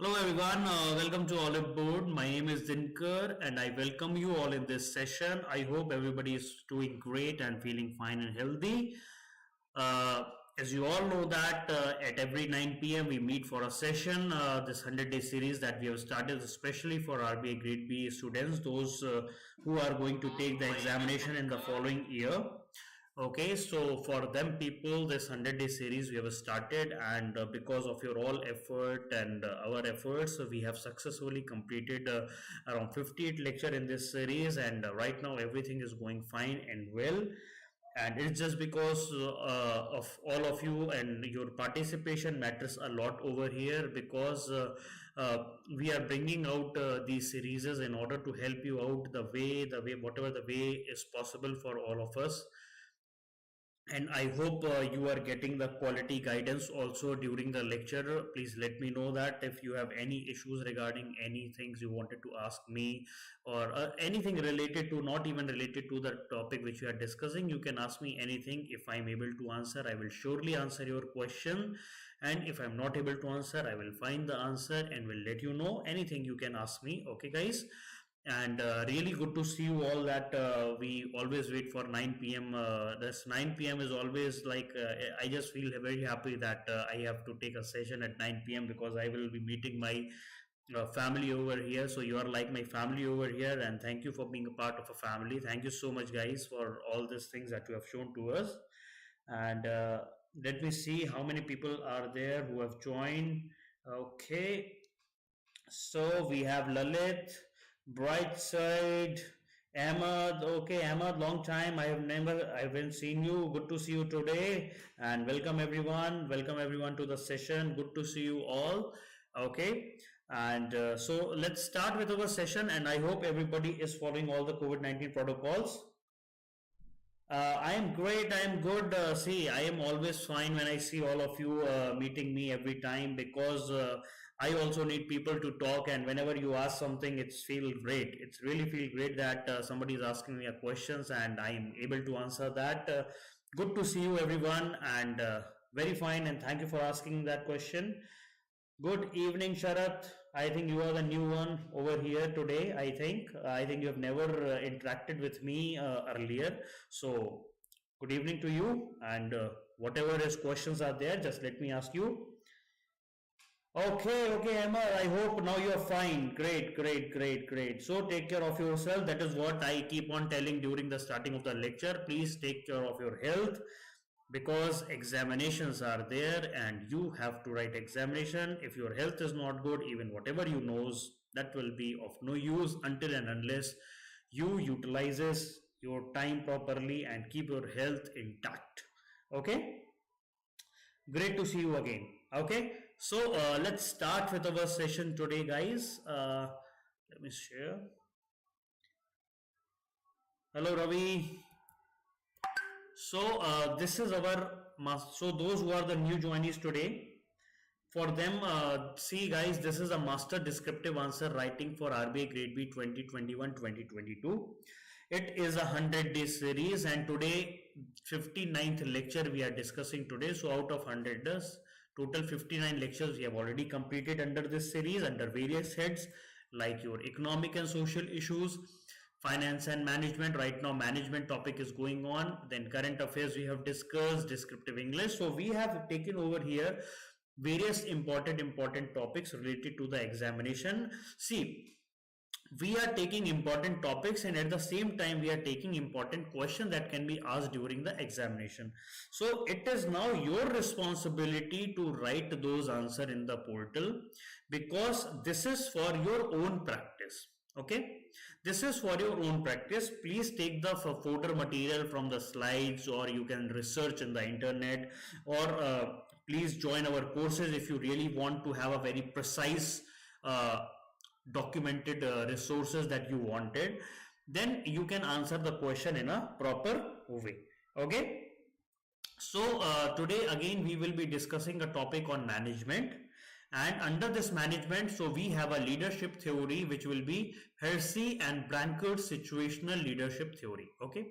Hello everyone, welcome to Oliveboard. My name is Dinkar and I welcome you all in this session. I hope everybody is doing great and feeling fine and healthy. Uh, as you all know that at every 9 p.m. we meet for a session, this 100-day series that we have started especially for RBI Grade B students, those who are going to take the examination in the following year. Okay, so for them people, this 100-day series we have started, and because of your all effort and our efforts, we have successfully completed around 58 lecture in this series, and right now everything is going fine and well. And it's just because of all of you, and your participation matters a lot over here, because uh, we are bringing out these series in order to help you out the way whatever the way is possible for all of us. And I hope you are getting the quality guidance also during the lecture. Please let me know that if you have any issues regarding any things you wanted to ask me, or anything related to, not even related to the topic which we are discussing, you can ask me anything. If I'm able to answer, I will surely answer your question. And if I'm not able to answer, I will find the answer and will let you know. Anything you can ask me. Okay, guys, and really good to see you all, that we always wait for 9 p.m. This 9 p.m. is always like, I just feel very happy that I have to take a session at 9 p.m. because I will be meeting my family over here. So you are like my family over here, and thank you for being a part of a family. Thank you so much, guys, for all these things that you have shown to us. And let me see how many people are there who have joined. Okay, so we have Lalit, Brightside, Ahmad. Okay, Ahmad, long time. I haven't seen you. Good to see you today, and welcome everyone. Welcome everyone to the session. Good to see you all. Okay, and so let's start with our session. And I hope everybody is following all the COVID-19 protocols. I am great. I am good. See, I am always fine when I see all of you meeting me every time, because I also need people to talk. And whenever you ask something, it's feel great. It's really feel great that somebody is asking me a questions and I am able to answer that. Good to see you, everyone, and very fine. And thank you for asking that question. Good evening, Sharath. I think you are the new one over here today. I think you have never interacted with me earlier. So, good evening to you. And whatever is questions are there, just let me ask you. Okay, Emma. I hope now you are fine. Great. So take care of yourself. That is what I keep on telling during the starting of the lecture. Please take care of your health, because examinations are there and you have to write examination. If your health is not good, even whatever you knows, that will be of no use until and unless you utilizes your time properly and keep your health intact. Okay, great to see you again. Okay, so let's start with our session today, guys. Let me share. Hello, Ravi. So this is our so those who are the new joinees today, for them, see guys, this is a master descriptive answer writing for RBI Grade B 2021-2022. It is a 100-day series, and today 59th lecture we are discussing today. So out of 100 days, total 59 lectures we have already completed under this series, under various heads like your economic and social issues, finance and management. Right now management topic is going on. Then current affairs we have discussed, descriptive English. So we have taken over here various important topics related to the examination. See, we are taking important topics, and at the same time we are taking important questions that can be asked during the examination. So it is now your responsibility to write those answer in the portal, because this is for your own practice. Okay, this is for your own practice. Please take the fodder material from the slides, or you can research in the internet, or please join our courses if you really want to have a very precise documented resources that you wanted. Then you can answer the question in a proper way. Okay, so today again we will be discussing a topic on management, and under this management, so we have a leadership theory which will be Hersey and Blanchard situational leadership theory. Okay,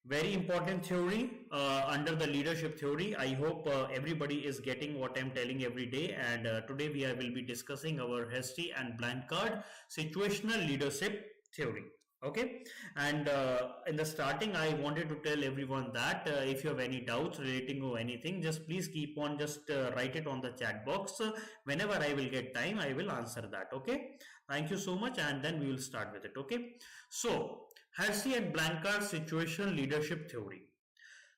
Very important theory under the leadership theory. I hope everybody is getting what I'm telling every day. And today will be discussing our Hersey and Blanchard situational leadership theory. Okay, and in the starting, I wanted to tell everyone that if you have any doubts relating to anything, just please keep on, just write it on the chat box. Whenever I will get time, I will answer that. Okay, thank you so much, and then we will start with it. Okay, so Hersey and Blanchard situational leadership theory.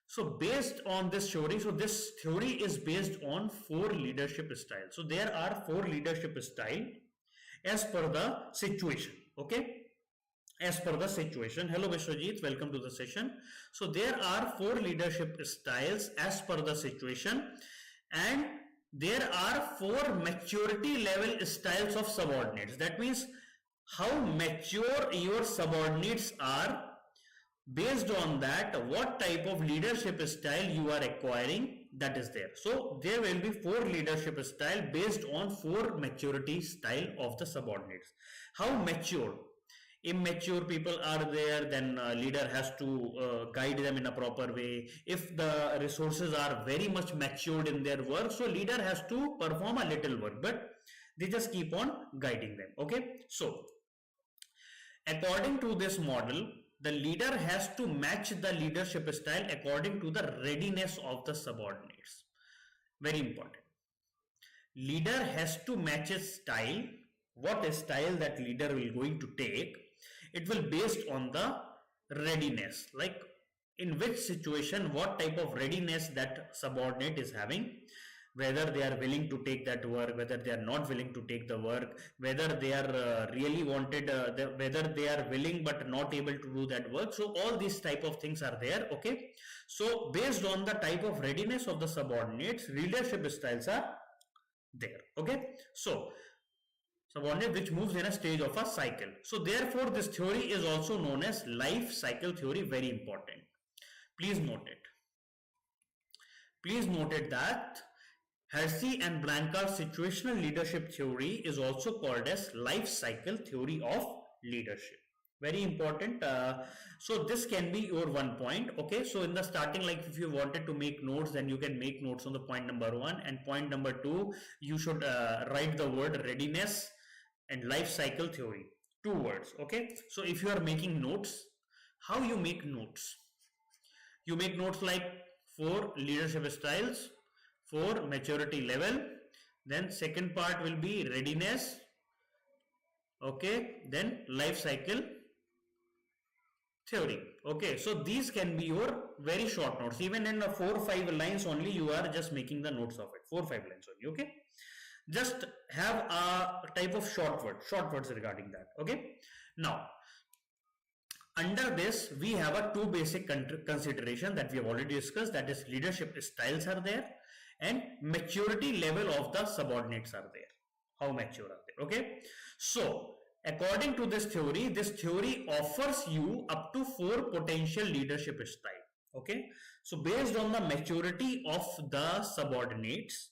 So based on this theory, so this theory is based on 4 leadership styles. So there are 4 leadership styles as per the situation. Okay, as per the situation. Hello Vishwajit, welcome to the session. So there are 4 leadership styles as per the situation, and there are 4 maturity level styles of subordinates. That means how mature your subordinates are. Based on that, what type of leadership style you are acquiring, that is there. So there will be 4 leadership style based on 4 maturity style of the subordinates. How mature? Immature people are there, then leader has to guide them in a proper way. If the resources are very much matured in their work, so leader has to perform a little work, but they just keep on guiding them. Okay, so according to this model, the leader has to match the leadership style according to the readiness of the subordinates. Very important. Leader has to match his style. What style that leader will going to take, it will based on the readiness, like in which situation what type of readiness that subordinate is having, whether they are willing to take that work, whether they are not willing to take the work, whether they are really wanted, whether they are willing but not able to do that work. So all these type of things are there. Okay, so based on the type of readiness of the subordinates, leadership styles are there. Okay, so subordinate which moves in a stage of a cycle. So therefore this theory is also known as life cycle theory. Very important, please note it. Please note it that Hersey and Blanchard situational leadership theory is also called as life cycle theory of leadership. Very important. So this can be your 1 point. Okay, so in the starting, like if you wanted to make notes, then you can make notes on the point number 1, and point number 2 you should write the word readiness and life cycle theory, 2 words. Okay, so if you are making notes, how you make notes? You make notes like 4 leadership styles, 4 maturity level, then second part will be readiness. Okay, then life cycle theory. Okay, so these can be your very short notes. Even in 4 or 5 lines only, you are just making the notes of it. 4 or 5 lines only. Okay, just have a type of short words regarding that. Okay, now under this we have a 2 basic consideration that we have already discussed, that is leadership styles are there and maturity level of the subordinates are there. How mature are they? Okay, so according to this theory offers you up to 4 potential leadership style. Okay, so based on the maturity of the subordinates,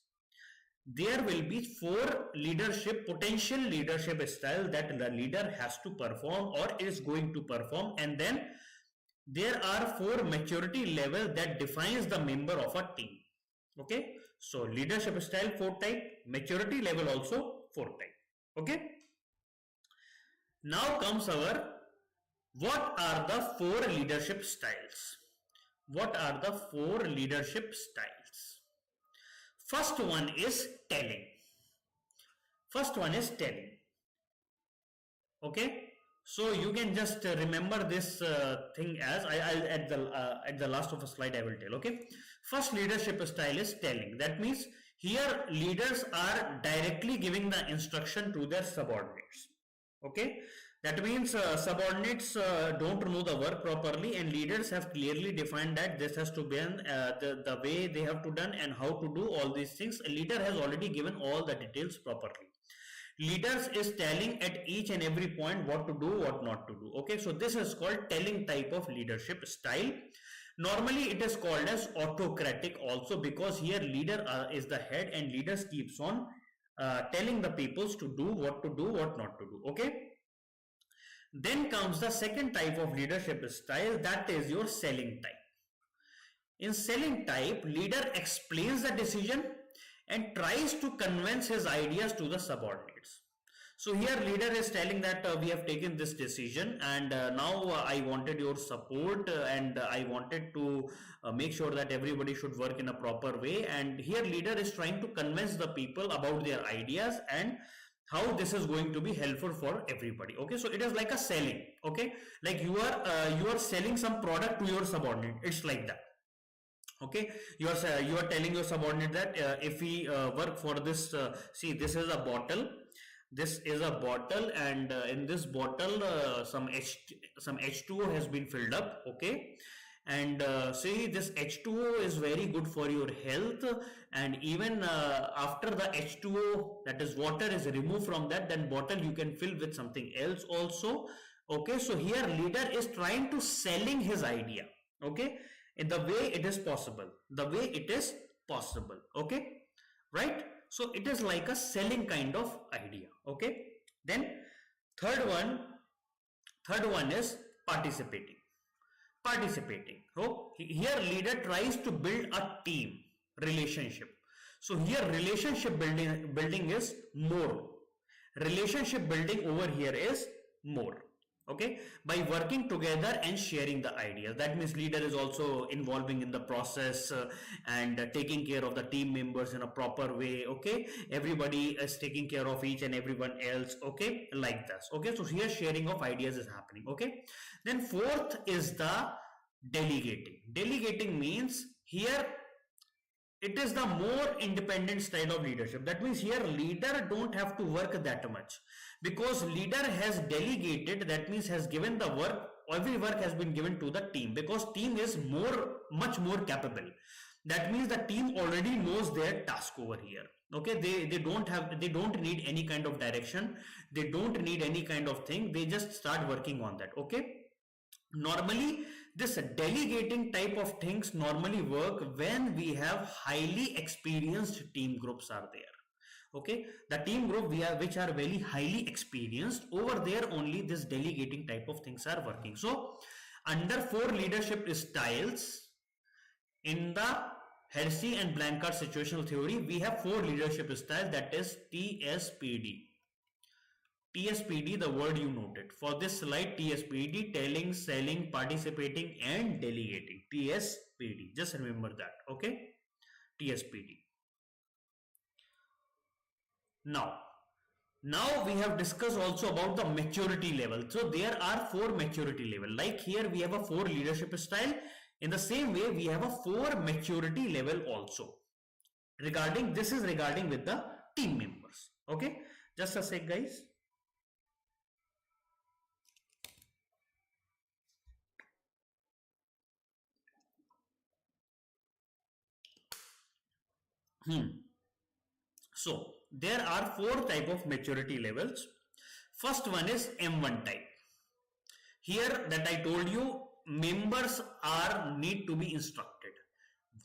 there will be 4 potential leadership style that the leader has to perform or is going to perform, and then there are 4 maturity level that defines the member of a team. Okay, so leadership style 4 type, maturity level also 4 type. Okay, now comes our, what are the 4 leadership styles? What are the 4 leadership styles? First one is telling. Okay, so you can just remember this thing as I'll at the last of a slide I will tell. Okay, first leadership style is telling. That means here leaders are directly giving the instruction to their subordinates. Okay, that means subordinates don't know the work properly, and leaders have clearly defined that this has to be the way they have to done and how to do all these things. A leader has already given all the details properly. Leaders is telling at each and every point what to do, what not to do. Okay, so this is called telling type of leadership style. Normally it is called as autocratic also, because here leader is the head and leaders keeps on telling the peoples to do, what not to do. Okay, Then comes the second type of leadership style, that is your selling type. In selling type, leader explains the decision and tries to convince his ideas to the subordinates. So here leader is telling that we have taken this decision, and now I wanted your support, and I wanted to make sure that everybody should work in a proper way. And here leader is trying to convince the people about their ideas and how this is going to be helpful for everybody. Okay, so it is like a selling. Okay, like you are selling some product to your subordinate. It's like that. Okay, you are telling your subordinate that if we work for this, see, this is a bottle, and in this bottle some H2O has been filled up. Okay, and see, this H2O is very good for your health, and even after the H2O, that is water, is removed from that, then bottle you can fill with something else also. Okay, so here leader is trying to selling his idea. Okay, in the way it is possible, okay, right? So it is like a selling kind of idea. Okay, then third one is participating. So here leader tries to build a team relationship. So here relationship building is more. Relationship building over here is more. Okay, by working together and sharing the ideas. That means leader is also involving in the process and taking care of the team members in a proper way. Okay, everybody is taking care of each and everyone else. Okay, like this. Okay, so here sharing of ideas is happening. Okay, then fourth is the delegating means here it is the more independent style of leadership. That means here leader don't have to work that much, because leader has delegated, that means has given the work, every work has been given to the team, because team is much more capable. That means the team already knows their task over here. Okay, they don't need any kind of direction, they don't need any kind of thing, they just start working on that. Okay, normally this delegating type of things normally work when we have highly experienced team groups are there. Okay, the team group which are very highly experienced, over there only this delegating type of things are working. So under 4 leadership styles in the Hersey and Blanchard situational theory, we have 4 leadership styles, that is TSPD. TSPD, the word you noted for this slide, TSPD, telling, selling, participating and delegating. TSPD, just remember that. Okay, TSPD. Now we have discussed also about the maturity level. So there are 4 maturity level. Like here we have a 4 leadership style. In the same way we have a 4 maturity level also. This is regarding with the team members. Okay, just a sec guys. So there are 4 type of maturity levels. First one is M1 type. Here that I told you, members need to be instructed.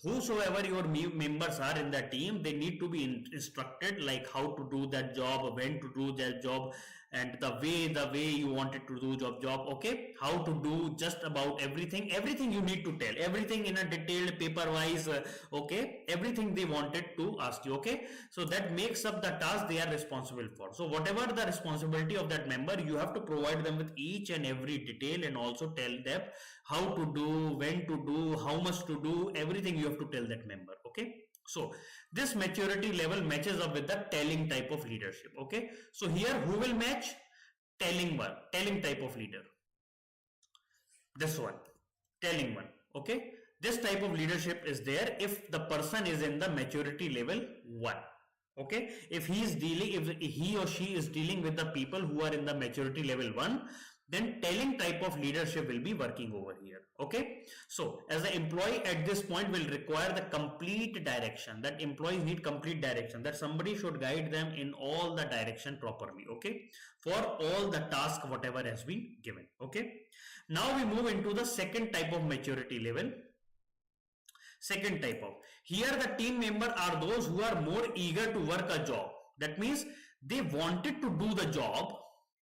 Whosoever your members are in the team, they need to be instructed, like how to do that job, when to do that job, and the way you wanted to do job. Okay, how to do just about everything you need to tell, everything in a detailed paper wise. Okay, everything they wanted to ask you. Okay, so that makes up the task they are responsible for. So whatever the responsibility of that member, you have to provide them with each and every detail, and also tell them how to do, when to do, how much to do, everything you have to tell that member. Okay, so this maturity level matches up with the telling type of leadership. Okay, so here who will match? Telling type of leader. This one, telling one. Okay, this type of leadership is there if the person is in the maturity level 1. Okay, if he or she is dealing with the people who are in the maturity level 1, then telling type of leadership will be working over here. Okay, so as the employee at this point will require the complete direction, that employees need complete direction, that somebody should guide them in all the direction properly. Okay, for all the task whatever has been given. Okay, now we move into the second type of maturity level. Second type of, here the team member are those who are more eager to work a job. That means they wanted to do the job,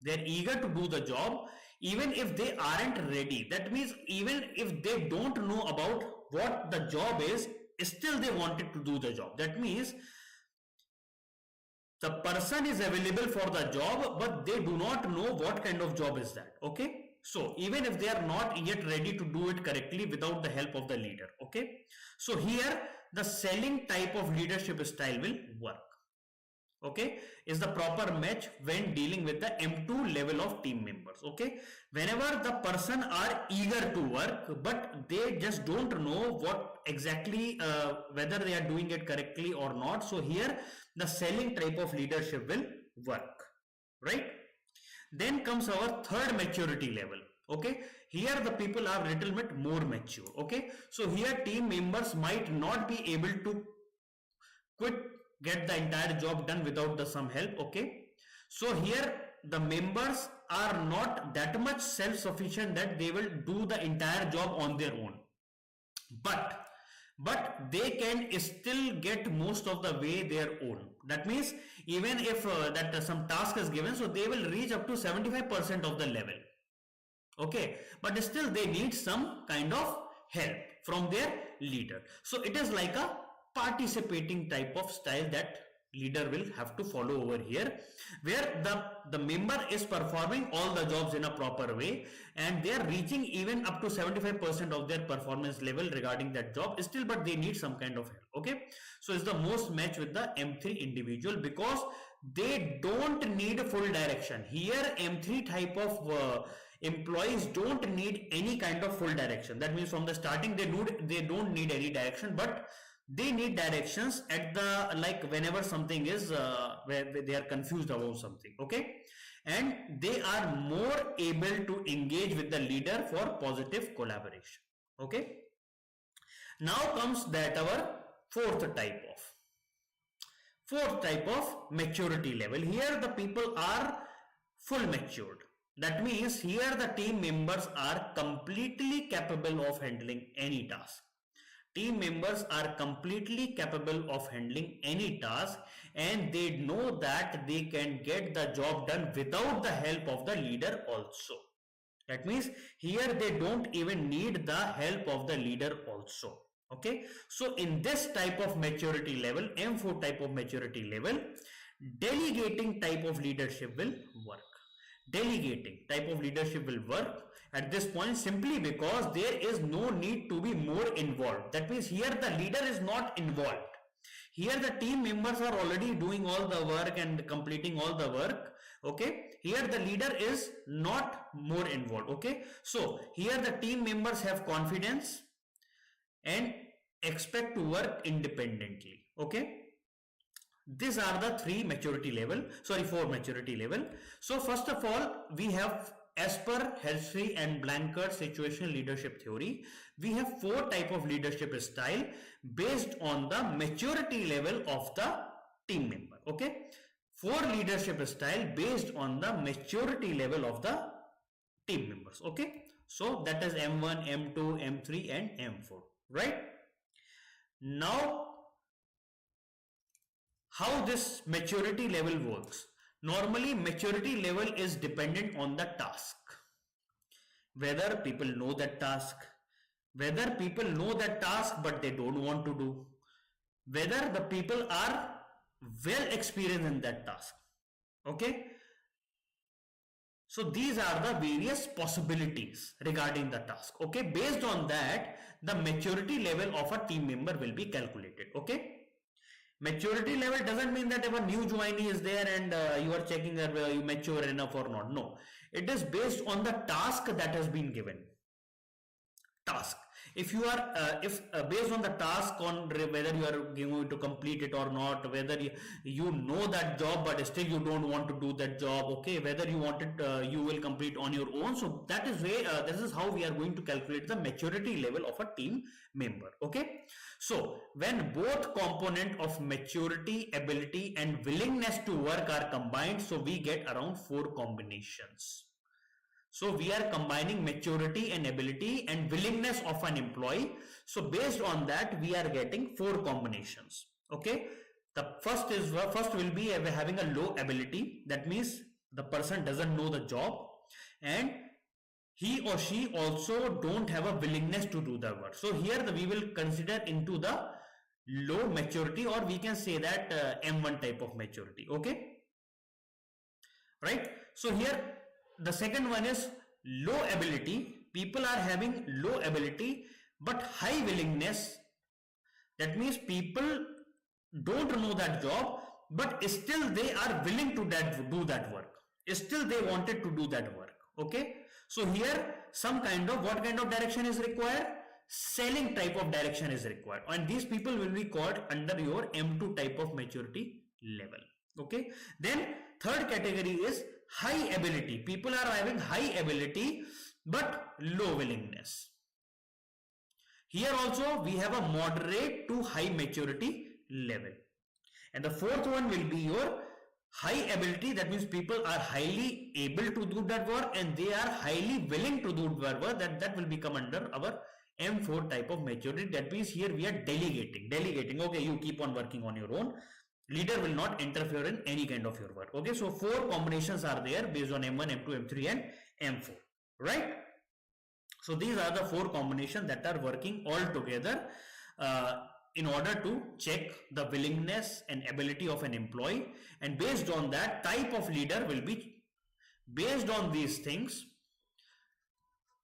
they're eager to do the job even if they aren't ready, that means even if they don't know about what the job is, still they wanted to do the job. That means the person is available for the job, but they do not know what kind of job is that. Okay, so even if they are not yet ready to do it correctly without the help of the leader. Okay, so here the selling type of leadership style will work. Okay, is the proper match when dealing with the M2 level of team members. Okay, whenever the person are eager to work, but they just don't know what exactly whether they are doing it correctly or not, so here the selling type of leadership will work, right? Then comes our third maturity level. Okay, here the people are little bit more mature. Okay, so here team members might not be able to get the entire job done without the some help. Okay, so here the members are not that much self-sufficient that they will do the entire job on their own, but they can still get most of the way their own. That means even if some task is given, so they will reach up to 75% of the level. Okay, but still they need some kind of help from their leader. So it is like a participating type of style that leader will have to follow over here, where the member is performing all the jobs in a proper way and they are reaching even up to 75% of their performance level regarding that job still, but they need some kind of help. Okay, so it's the most match with the M3 individual because they don't need full direction. Here M3 type of employees don't need any kind of full direction. That means from the starting they don't need any direction, but they need directions at the whenever something is where they are confused about something. Okay, and they are more able to engage with the leader for positive collaboration. Okay, now comes that our fourth type of maturity level. Here the people are full matured. That means here the team members are completely capable of handling any task. Team members are completely capable of handling any task and they know that they can get the job done without the help of the leader also. That means here they don't even need the help of the leader also. Okay, so in this type of maturity level, M4 type of maturity level, delegating type of leadership will work. Delegating type of leadership will work at this point simply because there is no need to be more involved. That means here the leader is not involved. Here the team members are already doing all the work and completing all the work. Okay, here the leader is not more involved. Okay, so here the team members have confidence and expect to work independently. Okay, these are the four maturity level. So first of all, we have, as per Hersey and Blanchard situational leadership theory, we have four type of leadership style based on the maturity level of the team member. Okay, four leadership style based on the maturity level of the team members. Okay, so that is M1, M2, M3 and M4, right? Now, how this maturity level works? Normally, maturity level is dependent on the task. Whether people know that task, but they don't want to do, whether the people are well experienced in that task. Okay, so these are the various possibilities regarding the task. Okay, based on that, the maturity level of a team member will be calculated. Okay, maturity level doesn't mean that if a new joinee is there and you are checking whether you mature enough or not. No, it is based on the task that has been given. Task. If you are based on the task on whether you are going to complete it or not, whether you know that job but still you don't want to do that job. Okay, whether you want it, you will complete on your own. So that is way this is how we are going to calculate the maturity level of a team member. Okay, so when both component of maturity, ability and willingness to work are combined, so we get around 4 combinations. So we are combining maturity and ability and willingness of an employee. So based on that, we are getting 4 combinations. Okay, the first will be having a low ability. That means the person doesn't know the job and he or she also don't have a willingness to do the work. So here we will consider into the low maturity, or we can say that M1 type of maturity. Okay, right? So here the second one is low ability. People are having low ability but high willingness. That means people don't know that job, but still they are willing to do that work. Still they wanted to do that work. Okay, so here some kind of, what kind of direction is required? Selling type of direction is required, and these people will be called under your M2 type of maturity level. Okay, then third category is high ability. People are having high ability but low willingness. Here also we have a moderate to high maturity level. And the fourth one will be your high ability. That means people are highly able to do that work and they are highly willing to do that work. That will become under our M4 type of maturity. That means here we are delegating. Okay, you keep on working on your own. Leader will not interfere in any kind of your work. Okay, so 4 combinations are there based on M1, M2, M3 and M4, right? So these are the 4 combinations that are working all together in order to check the willingness and ability of an employee, and based on that, type of leader will be based on these things.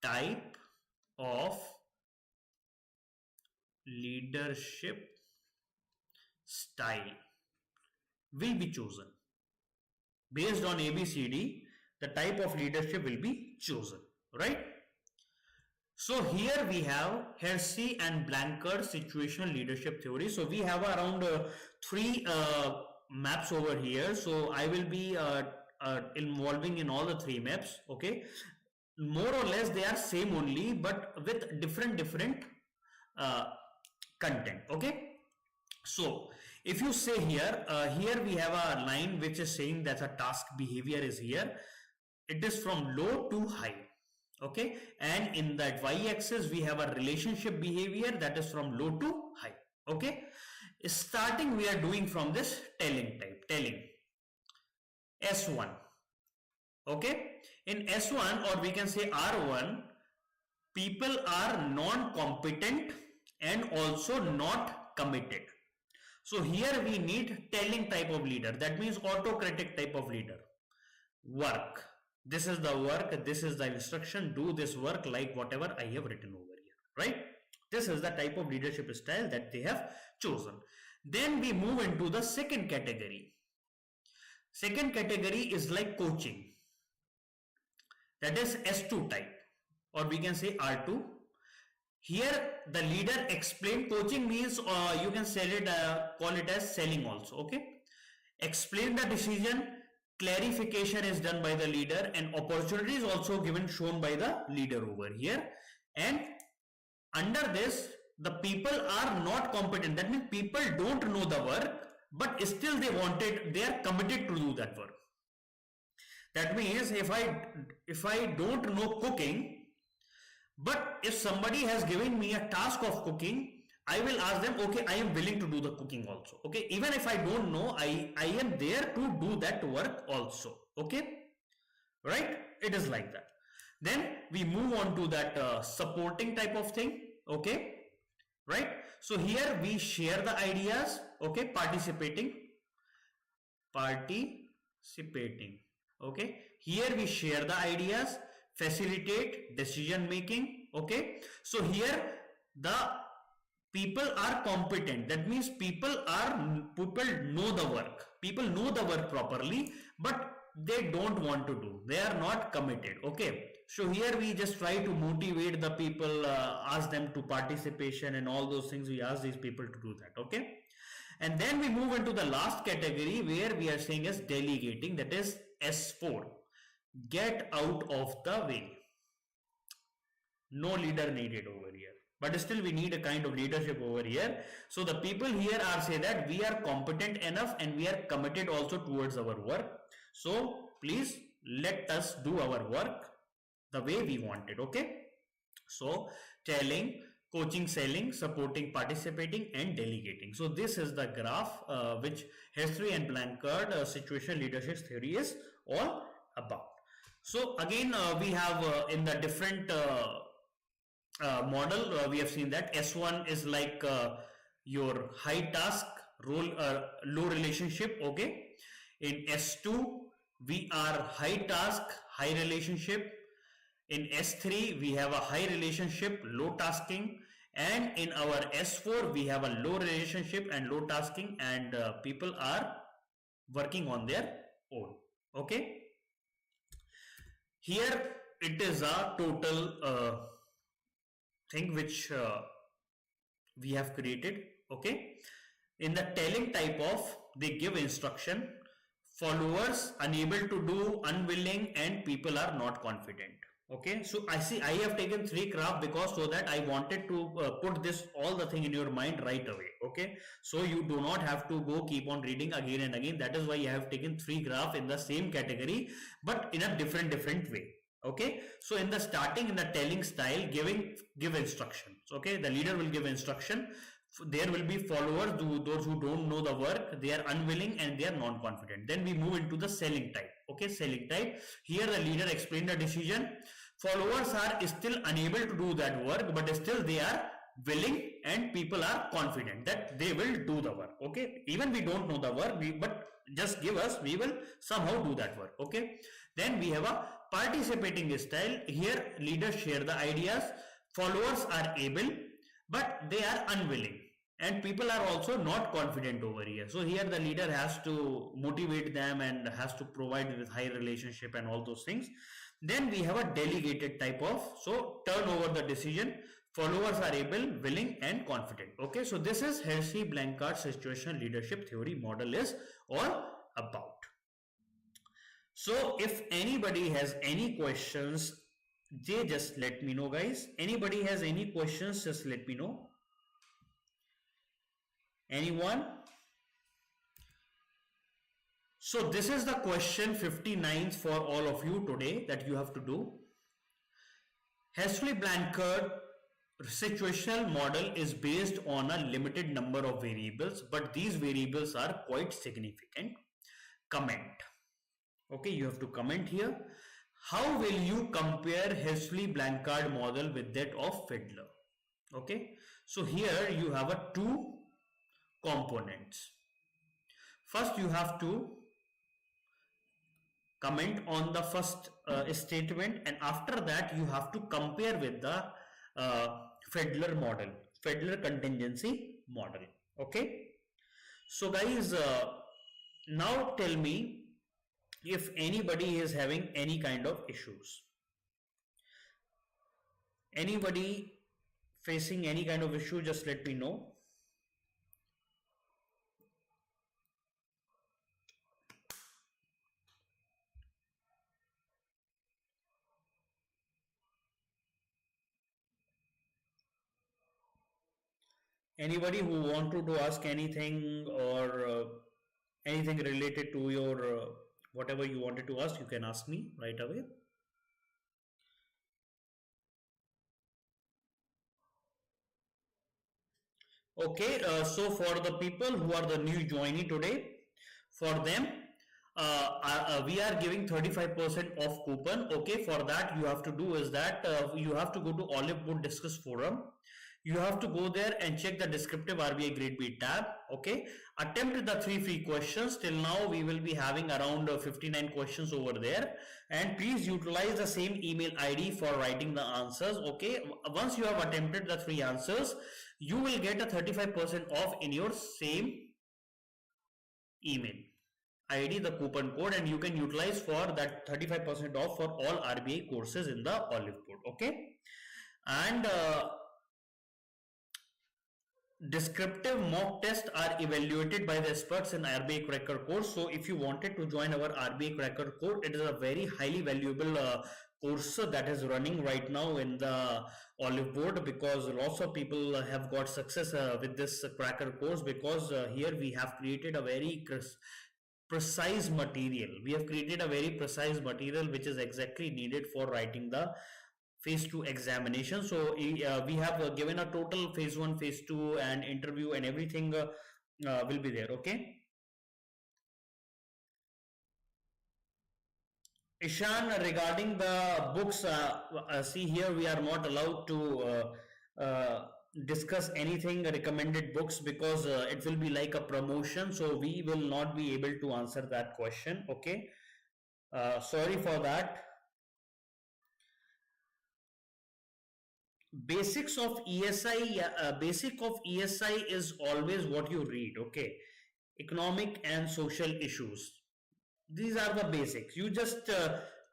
Type of leadership style will be chosen. Based on ABCD, the type of leadership will be chosen, right? So here we have Hersey and Blanchard situational leadership theory. So we have around 3 maps over here. So I will be involving in all the 3 maps. Okay, more or less they are same only, but with different content. Okay, so if you say here, here we have a line which is saying that a task behavior is here. It is from low to high. Okay, and in that y-axis we have a relationship behavior that is from low to high. Okay, starting we are doing from this telling type, S1. Okay, in S1, or we can say R1, people are non-competent and also not committed. So here we need telling type of leader. That means autocratic type of leader. Work. This is the work, this is the instruction, do this work like whatever I have written over here, right? This is the type of leadership style that they have chosen. Then we move into the second category. Second category is like coaching. That is S2 type, or we can say R2. Here the leader explain. Coaching means you can call it as selling also. Okay, explain the decision. Clarification is done by the leader, and opportunity is also shown by the leader over here. And under this, the people are not competent. That means people don't know the work, but still they are committed to do that work. That means if I don't know cooking, but if somebody has given me a task of cooking, I will ask them, okay, I am willing to do the cooking also. Okay, even if I don't know, I am there to do that work also. Okay, right? It is like that. Then we move on to that supporting type of thing. Okay, right? So here we share the ideas. Okay, participating. Okay, here we share the ideas, facilitate decision making. Okay, so here the people are competent. That means people know the work. People know the work properly, but they don't want to do. They are not committed. Okay, so here we just try to motivate the people, ask them to participation and all those things. We ask these people to do that. Okay, and then we move into the last category where we are saying is delegating. That is S4. Get out of the way. No leader needed over here. But still we need a kind of leadership over here. So the people here are say that we are competent enough and we are committed also towards our work. So please let us do our work the way we want it. Okay. So telling, coaching, selling, supporting, participating and delegating. So this is the graph which Hersey and Blanchard situational leadership theory is all about. So again, we have in the different model, we have seen that S1 is like your high task role, low relationship. Okay. In S2, we are high task, high relationship. In S3, we have a high relationship, low tasking. And in our S4, we have a low relationship and low tasking, and people are working on their own. Okay. Here it is a total thing which we have created. Okay. In the telling type of, they give instruction, followers unable to do, unwilling, and people are not confident. Okay, so I see I have taken three graph because so that I wanted to put this all the thing in your mind right away. Okay, so you do not have to go keep on reading again and again. That is why I have taken three graph in the same category but in a different way. Okay, so in the starting, in the telling style, give instructions. Okay, the leader will give instruction, there will be followers, those who don't know the work, they are unwilling and they are non-confident. Then we move into the selling type. Okay, selling type, here the leader explained the decision, followers are still unable to do that work but still they are willing and people are confident that they will do the work. Okay, even we don't know the work, but just give us, we will somehow do that work. Okay, then we have a participating style, here leaders share the ideas, followers are able but they are unwilling and people are also not confident over here. So here the leader has to motivate them and has to provide with high relationship and all those things. Then we have a delegated type of, so turn over the decision, followers are able, willing and confident. Okay, so this is Hersey-Blanchard situational leadership theory model is all about. So if anybody has any questions, they just let me know, guys. Anybody has any questions, just let me know. Anyone? So this is the question 59th for all of you today that you have to do. Hersey-Blanchard situational model is based on a limited number of variables, but these variables are quite significant. Comment. Okay, you have to comment here. How will you compare Hersey-Blanchard model with that of Fiedler? Okay, so here you have a two components. First, you have to comment on the first statement, and after that you have to compare with the Fiedler model, Fiedler contingency model. Okay, so guys, now tell me if anybody is having any kind of issues. Anybody facing any kind of issue, just let me know. Anybody who wanted to ask anything or anything related to your whatever you wanted to ask, you can ask me right away. Okay, so for the people who are the new joinee today, for them, we are giving 35% off coupon. Okay, for that you have to do is that you have to go to Oliveboard Discuss Forum. You have to go there and check the descriptive RBI grade B tab. Okay, attempt the 3 free questions. Till now we will be having around 59 questions over there, and please utilize the same email ID for writing the answers. Okay, once you have attempted the 3 answers, you will get a 35% off in your same email ID, the coupon code, and you can utilize for that 35% off for all RBI courses in the Oliveboard. Okay, and descriptive mock tests are evaluated by the experts in RBI Cracker course. So if you wanted to join our RBI Cracker course, it is a very highly valuable course that is running right now in the Oliveboard, because lots of people have got success with this Cracker course, because here we have created a very precise material. We have created a very precise material which is exactly needed for writing the phase 2 examination. So we have given a total phase 1, phase 2 and interview and everything will be there. Okay, Ishan, regarding the books, see here we are not allowed to discuss anything recommended books because it will be like a promotion, so we will not be able to answer that question. Okay, sorry for that. Basics of ESI, basic of ESI is always what you read. Okay, economic and social issues, these are the basics. You just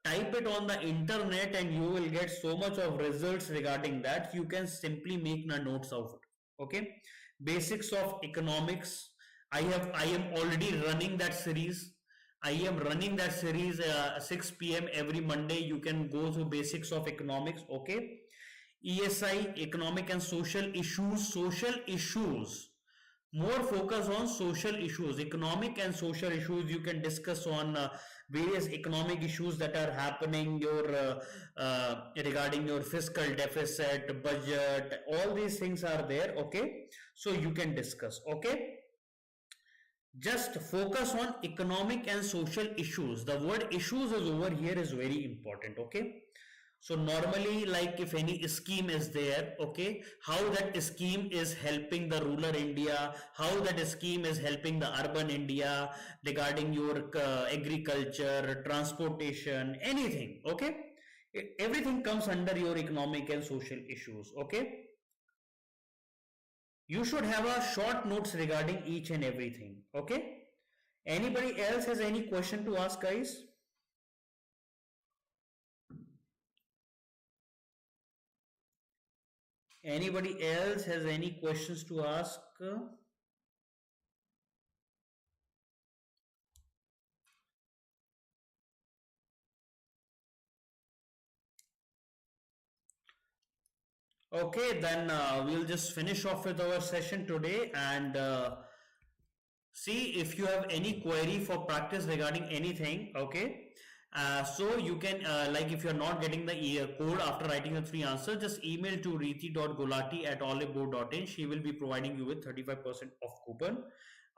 type it on the internet and you will get so much of results regarding that. You can simply make the notes of it. Okay, basics of economics, I am already running that series. I am running that series 6 p.m. every Monday. You can go through basics of economics. Okay, ESI, economic and social issues, more focus on social issues. Economic and social issues, you can discuss on various economic issues that are happening, your regarding your fiscal deficit, budget, all these things are there. Okay, so you can discuss. Okay, just focus on economic and social issues. The word issues is over here is very important. Okay, so normally, like if any scheme is there, okay, how that scheme is helping the rural India, how that scheme is helping the urban India, regarding your agriculture, transportation, anything. Okay, everything comes under your economic and social issues. Okay, you should have a short notes regarding each and everything. Okay, anybody else has any question to ask, guys? Anybody else has any questions to ask? Okay, then we'll just finish off with our session today and see if you have any query for practice regarding anything. Okay, so you can like if you're not getting the code after writing the three answers, just email to reeti.golati@oliveboard.in. She will be providing you with 35% off coupon.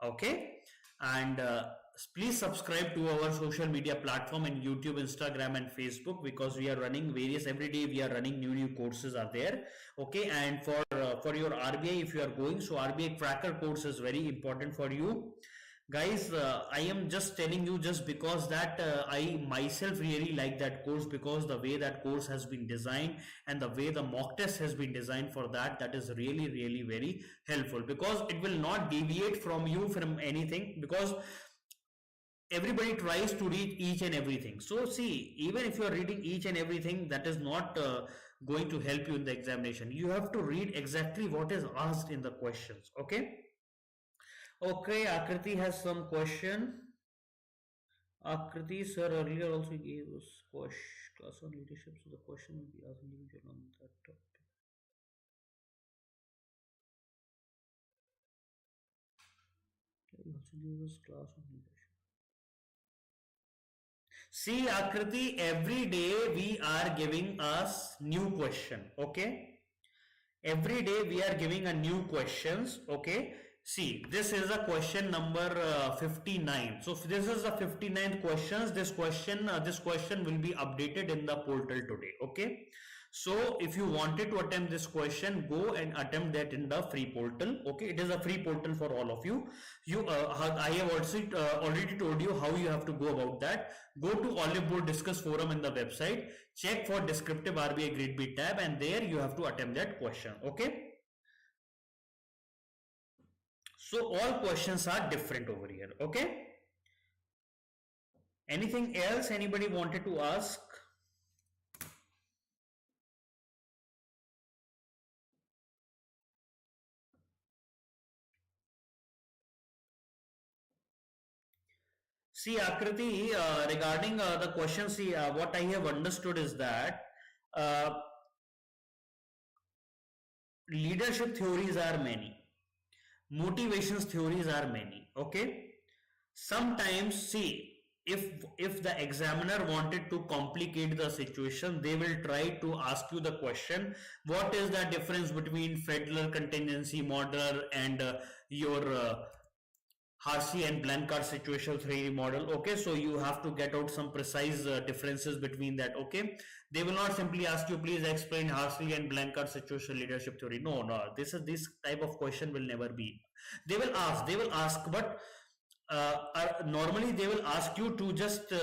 Okay, and please subscribe to our social media platform in YouTube, Instagram and Facebook, because we are running various, every day we are running new courses are there. Okay, and for your RBI, if you are going, so RBI cracker course is very important for you guys. I am just telling you just because that I myself really like that course, because the way that course has been designed and the way the mock test has been designed for that, that is really very helpful, because it will not deviate from you from anything, because everybody tries to read each and everything. So see, even if you are reading each and everything, that is not going to help you in the examination. You have to read exactly what is asked in the questions. Okay, okay, Akriti has some question. Akriti sir earlier also gave us class on leadership, so the question will be asked individual on that topic. He also gave us class on leadership. See, Akriti, every day we are giving us new question. Okay, every day we are giving a new questions. Okay, see, this is a question number 59. So this is the 59th questions. This question will be updated in the portal today. Okay, so if you wanted to attempt this question, go and attempt that in the free portal. Okay, it is a free portal for all of you. I have also already told you how you have to go about that. Go to Oliveboard discuss forum in the website, check for descriptive RBI grade B tab, and there you have to attempt that question. Okay, so all questions are different over here. Okay, anything else anybody wanted to ask? See, Akriti, regarding the question, see, what I have understood is that uh, leadership theories are many, motivations theories are many. Okay, sometimes see, if the examiner wanted to complicate the situation, they will try to ask you the question, what is the difference between federal contingency model and your Hersey and Blanchard situational theory model. Okay, so you have to get out some precise differences between that. Okay, they will not simply ask you please explain Hersey and Blanchard situational leadership theory. No, no, this type of question will never be. They will ask, but normally they will ask you to just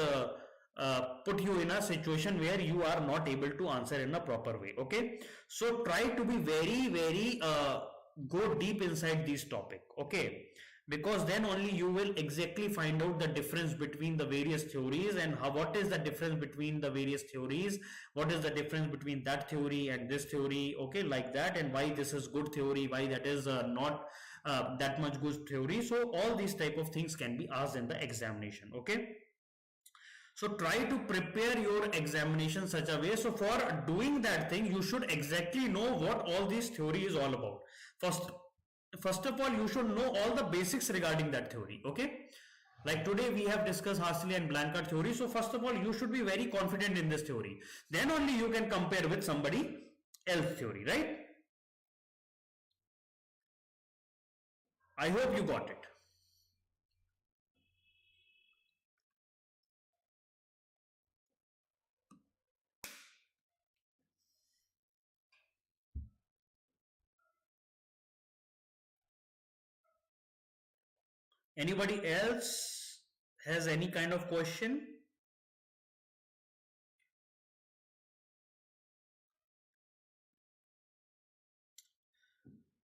put you in a situation where you are not able to answer in a proper way. Okay, so try to be very go deep inside this topic. Okay, because then only you will exactly find out the difference between the various theories and how, what is the difference between the various theories, what is the difference between that theory and this theory. Okay, like that, and why this is good theory, why that is not that much good theory. So all these type of things can be asked in the examination. Okay, so try to prepare your examination such a way, so for doing that thing you should exactly know what all this theory is all about. First of all, you should know all the basics regarding that theory. Okay, like today we have discussed Hersey and Blanchard theory. So first of all, you should be very confident in this theory, then only you can compare with somebody else theory, right? I hope you got it. Anybody else has any kind of question?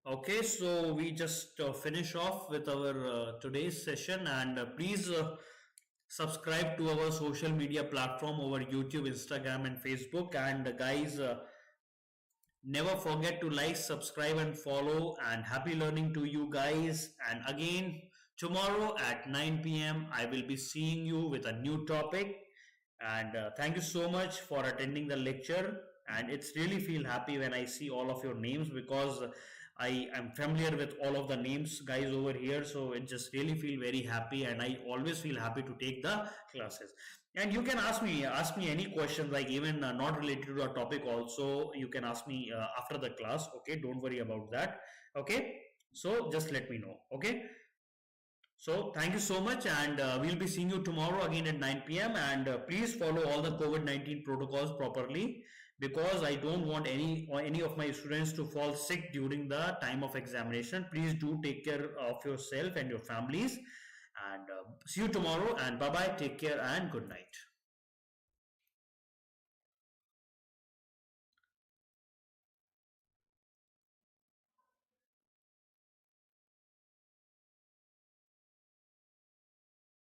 Okay, so we just finish off with our today's session, and please subscribe to our social media platform over YouTube, Instagram, and Facebook. And guys, never forget to like, subscribe, and follow. And happy learning to you guys. And again, tomorrow at 9 p.m., I will be seeing you with a new topic. And thank you so much for attending the lecture. And it's really feel happy when I see all of your names, because I am familiar with all of the names guys over here. So it just really feel very happy, and I always feel happy to take the classes. And you can ask me any questions, like even not related to a topic also. You can ask me after the class. Okay, don't worry about that. Okay, so just let me know. Okay, so thank you so much, and we'll be seeing you tomorrow again at 9 p.m. And please follow all the COVID-19 protocols properly, because I don't want any of my students to fall sick during the time of examination. Please do take care of yourself and your families, and see you tomorrow. And bye bye. Take care and good night.